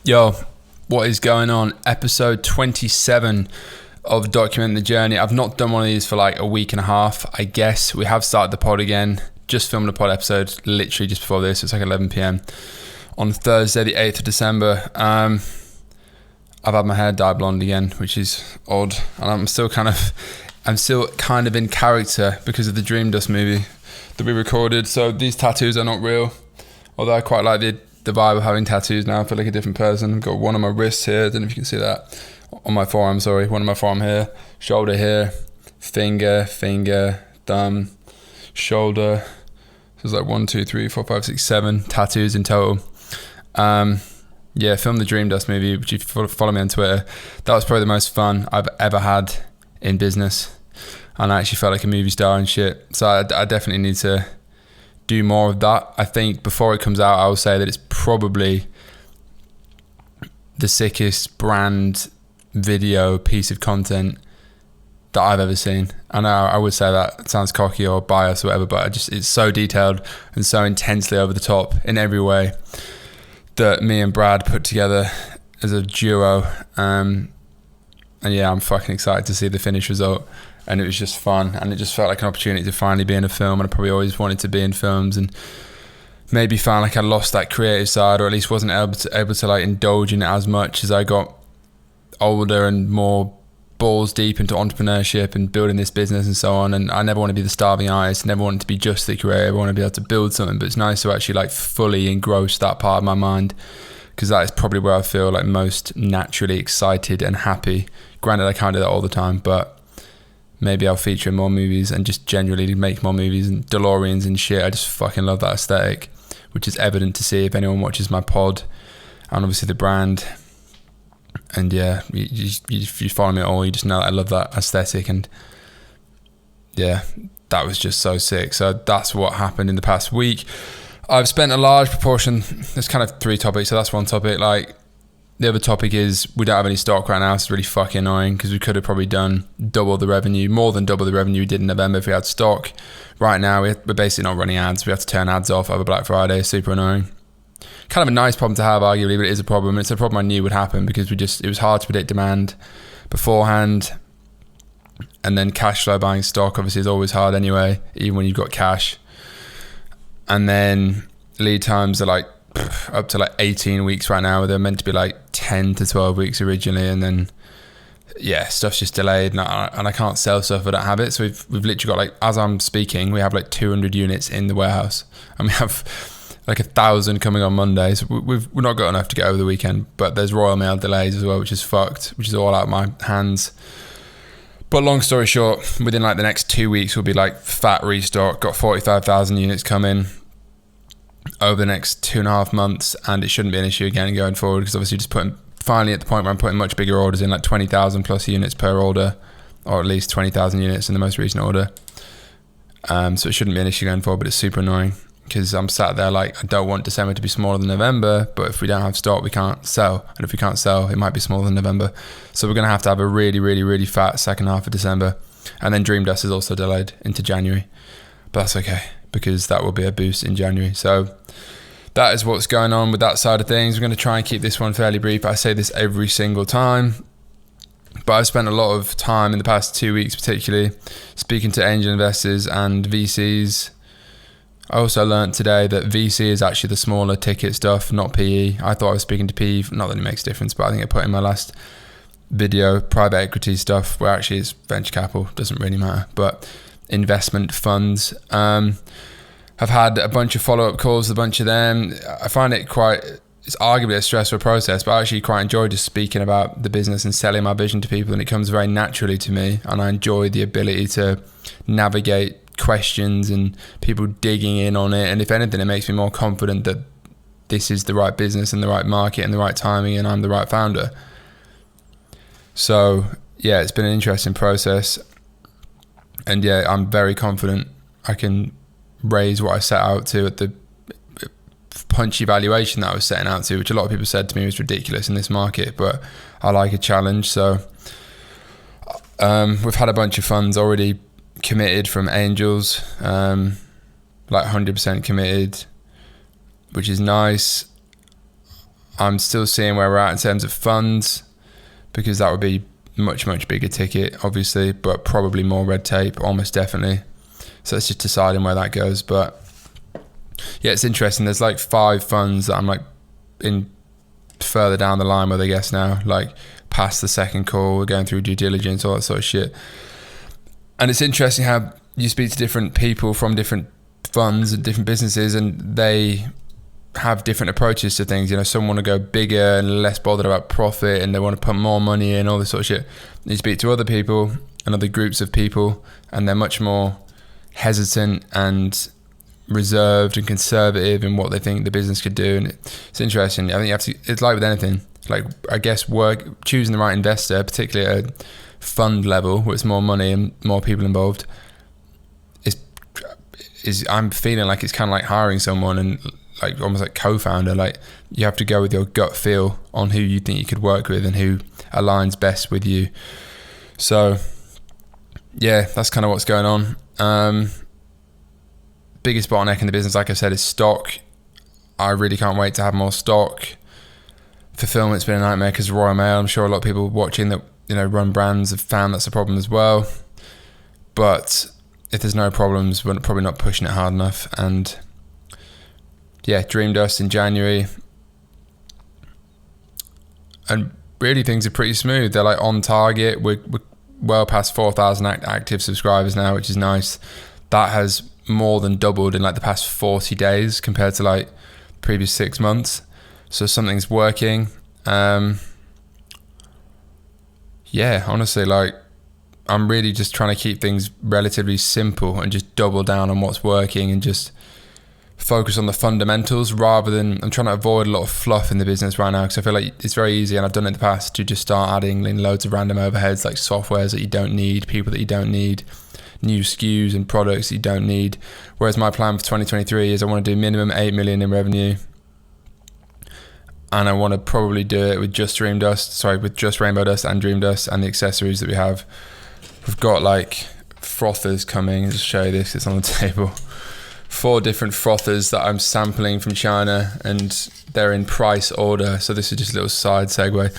Yo, what is going on? Episode 27 of Document the Journey. I've not done one of these for like a week and a half, I guess. We have started the pod again. Just filmed a pod episode literally just before this. It's like 11 p.m. on Thursday, the 8th of December. I've had my hair dyed blonde again, which is odd. And I'm still kind of in character because of the Dream Dust movie that we recorded. So these tattoos are not real. Although I quite like the vibe of having tattoos now. I feel like a different person. I've got one on my wrist here. I don't know if you can see that. On my forearm, sorry. One on my forearm here. Shoulder here. Finger, thumb, shoulder. So it's like 1, 2, 3, 4, 5, 6, 7 tattoos in total. Yeah, filmed the Dream Dust movie, which if you follow me on Twitter, that was probably the most fun I've ever had in business. And I actually felt like a movie star and shit. So I definitely need to do more of that. I think before it comes out, I will say that it's probably the sickest brand video piece of content that I've ever seen. I know I would say that it sounds cocky or biased or whatever, but it's so detailed and so intensely over the top in every way that me and Brad put together as a duo. And yeah, I'm fucking excited to see the finished result. And it was just fun, and it just felt like an opportunity to finally be in a film. And I probably always wanted to be in films, and maybe found like I lost that creative side, or at least wasn't able to like indulge in it as much as I got older and more balls deep into entrepreneurship and building this business and so on. And I never want to be the starving artist. I never wanted to be just the creative. I want to be able to build something. But it's nice to actually like fully engross that part of my mind, because that is probably where I feel like most naturally excited and happy. Granted, I can't do that all the time, but maybe I'll feature in more movies and just generally make more movies and DeLoreans and shit. I just fucking love that aesthetic, which is evident to see if anyone watches my pod, and obviously the brand. And yeah, if you follow me at all, you just know that I love that aesthetic. And yeah, that was just so sick. So that's what happened in the past week. I've spent a large proportion, there's kind of 3 topics, so that's one topic. Like, the other topic is we don't have any stock right now. So it's really fucking annoying, because we could have probably done double the revenue, more than double the revenue we did in November if we had stock. Right now, we're basically not running ads. We have to turn ads off over Black Friday. Super annoying. Kind of a nice problem to have, arguably, but it is a problem. It's a problem I knew would happen, because it was hard to predict demand beforehand. And then cash flow buying stock obviously is always hard anyway, even when you've got cash. And then lead times are like up to like 18 weeks right now. They're meant to be like 10 to 12 weeks originally, and then yeah, stuff's just delayed, and I can't sell stuff if I don't have it. So we've literally got, like, as I'm speaking, we have like 200 units in the warehouse, and we have like 1,000 coming on Monday. So we've not got enough to get over the weekend. But there's Royal Mail delays as well, which is fucked, which is all out of my hands. But long story short, within like the next 2 weeks, we'll be like fat restock. Got 45,000 units coming over the next 2.5 months, and it shouldn't be an issue again going forward, because obviously finally at the point where I'm putting much bigger orders in, like 20,000 plus units per order, or at least 20,000 units in the most recent order. So it shouldn't be an issue going forward, but it's super annoying, because I'm sat there like, I don't want December to be smaller than November, but if we don't have stock, we can't sell. And if we can't sell, it might be smaller than November. So we're going to have a really, really, really fat second half of December. And then Dream Dust is also delayed into January. But that's okay, because that will be a boost in January. So that is what's going on with that side of things. We're going to try and keep this one fairly brief. I say this every single time, but I've spent a lot of time in the past 2 weeks particularly speaking to angel investors and VCs. I also learned today that VC is actually the smaller ticket stuff, not PE. I thought I was speaking to PE, not that it makes a difference, but I think I put in my last video private equity stuff, where actually it's venture capital, doesn't really matter, but investment funds. I've had a bunch of follow-up calls with a bunch of them. I find it's arguably a stressful process, but I actually quite enjoy just speaking about the business and selling my vision to people, and it comes very naturally to me, and I enjoy the ability to navigate questions and people digging in on it. And if anything, it makes me more confident that this is the right business and the right market and the right timing, and I'm the right founder. So yeah, it's been an interesting process, and yeah, I'm very confident I can raise what I set out to at the punchy valuation that I was setting out to, which a lot of people said to me was ridiculous in this market, but I like a challenge. So we've had a bunch of funds already committed from angels, like 100% committed, which is nice. I'm still seeing where we're at in terms of funds, because that would be much, much bigger ticket, obviously, but probably more red tape, almost definitely. So it's just deciding where that goes. But yeah, it's interesting. There's like 5 funds that I'm like in further down the line with, I guess now, like past the second call, we're going through due diligence, all that sort of shit. And it's interesting how you speak to different people from different funds and different businesses, and they have different approaches to things. You know, some want to go bigger and less bothered about profit, and they want to put more money in, all this sort of shit. You speak to other people and other groups of people, and they're much more hesitant and reserved and conservative in what they think the business could do. And it's interesting. I think you have to, it's like with anything, like I guess choosing the right investor, particularly at a fund level where it's more money and more people involved, is I'm feeling like it's kind of like hiring someone and like almost like co-founder. Like you have to go with your gut feel on who you think you could work with and who aligns best with you. So yeah, that's kind of what's going on. Biggest bottleneck in the business, like I said, is stock. I really can't wait to have more stock. Fulfillment's been a nightmare because of Royal Mail. I'm sure a lot of people watching that, you know, run brands have found that's a problem as well. But if there's no problems, we're probably not pushing it hard enough. And yeah, Dream Dust in January, and really things are pretty smooth. They're like on target. We're well past 4,000 active subscribers now, which is nice. That has more than doubled in like the past 40 days compared to like previous 6 months. So something's working. Yeah, honestly, like I'm really just trying to keep things relatively simple and just double down on what's working and just focus on the fundamentals rather than, I'm trying to avoid a lot of fluff in the business right now, because I feel like it's very easy, and I've done it in the past, to just start adding in loads of random overheads like softwares that you don't need, people that you don't need, new SKUs and products that you don't need. Whereas my plan for 2023 is I want to do minimum 8 million in revenue, and I want to probably do it with just Rainbow Dust and Dream Dust and the accessories that we have. We've got like frothers coming. I'll just show you this, it's on the table. 4 different frothers that I'm sampling from China, and they're in price order. So this is just a little side segue.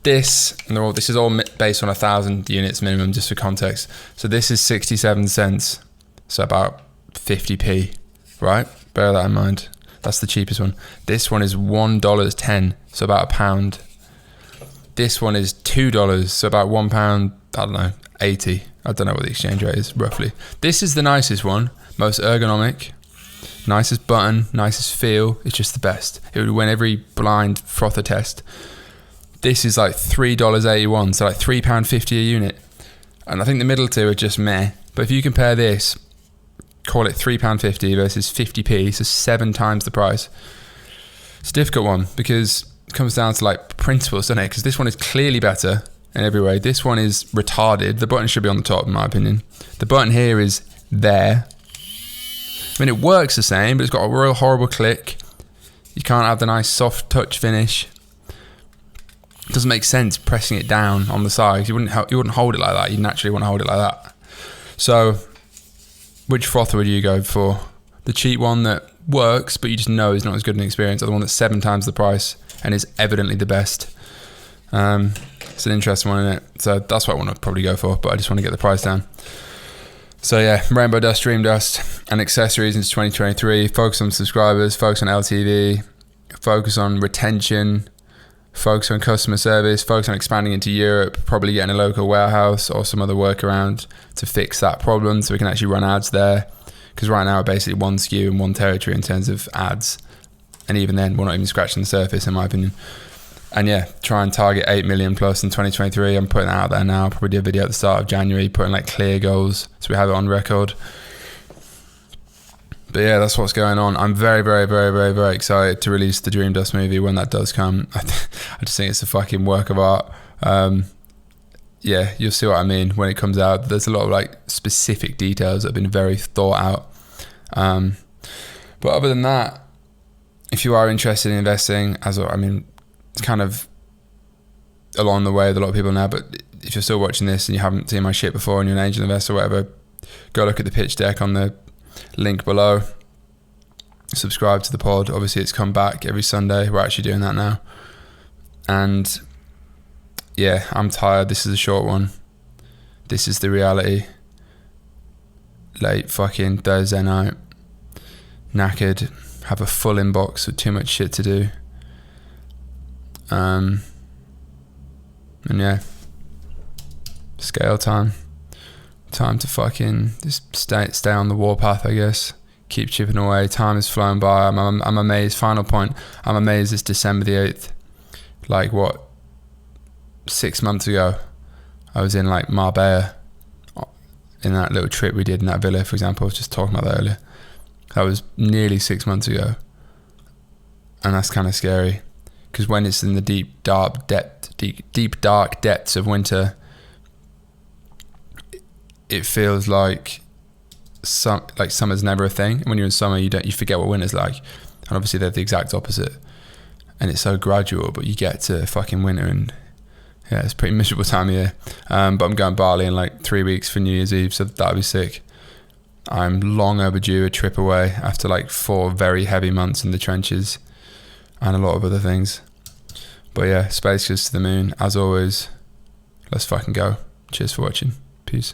This is all based on 1,000 units minimum, just for context. So this is 67 cents, so about 50p, right? Bear that in mind. That's the cheapest one. This one is $1.10, so about £1. This one is $2, so about £1, I don't know, 80. I don't know what the exchange rate is, roughly. This is the nicest one, most ergonomic, nicest button, nicest feel. It's just the best. It would win every blind frother test. This is like $3.81, so like £3.50 a unit. And I think the middle two are just meh. But if you compare this, call it £3.50 versus 50p, so 7 times the price. It's a difficult one because it comes down to like principles, doesn't it? Because this one is clearly better in every way. This one is retarded. The button should be on the top, in my opinion. The button here is there. I mean, it works the same, but it's got a real horrible click. You can't have the nice soft touch finish. It doesn't make sense pressing it down on the sides. You wouldn't hold it like that. You naturally want to hold it like that. So, which frother would you go for? The cheap one that works, but you just know is not as good an experience, or the one that's 7 times the price and is evidently the best? It's an interesting one, isn't it? So that's what I want to probably go for, but I just want to get the price down. So yeah, Rainbow Dust, Dream Dust, and accessories into 2023. Focus on subscribers, focus on LTV, focus on retention, focus on customer service, focus on expanding into Europe, probably getting a local warehouse or some other workaround to fix that problem so we can actually run ads there. Because right now we're basically one SKU in one territory in terms of ads. And even then, we're not even scratching the surface, in my opinion. And yeah, try and target 8 million plus in 2023. I'm putting that out there now. I'll probably do a video at the start of January, putting like clear goals so we have it on record. But yeah, that's what's going on. I'm very, very, very, very, very excited to release the Dream Dust movie when that does come. I just think it's a fucking work of art. Yeah, you'll see what I mean when it comes out. There's a lot of like specific details that have been very thought out. But other than that, if you are interested in investing, it's kind of along the way with a lot of people now, but if you're still watching this and you haven't seen my shit before and you're an angel investor or whatever, go look at the pitch deck on the link below. subscribe to the pod. Obviously it's come back every Sunday. We're actually doing that now. And yeah, I'm tired. This is a short one. This is the reality. Late fucking Thursday night. Knackered. Have a full inbox with too much shit to do. And yeah, scale time to fucking just stay on the warpath, I guess. Keep chipping away. Time is flowing by. I'm amazed. Final point, I'm amazed it's December the 8th. Like, what, 6 months ago I was in like Marbella in that little trip we did in that villa, for example. I was just talking about that earlier. That was nearly 6 months ago, and that's kind of scary, because when it's in the deep dark depths of winter, it feels like summer's never a thing. And when you're in summer, you forget what winter's like, and obviously they're the exact opposite. And it's so gradual, but you get to fucking winter, and yeah, it's a pretty miserable time of year. But I'm going Bali in like 3 weeks for New Year's Eve, so that'll be sick. I'm long overdue a trip away after like 4 very heavy months in the trenches and a lot of other things. But yeah, space goes to the moon. As always, let's fucking go. Cheers for watching. Peace.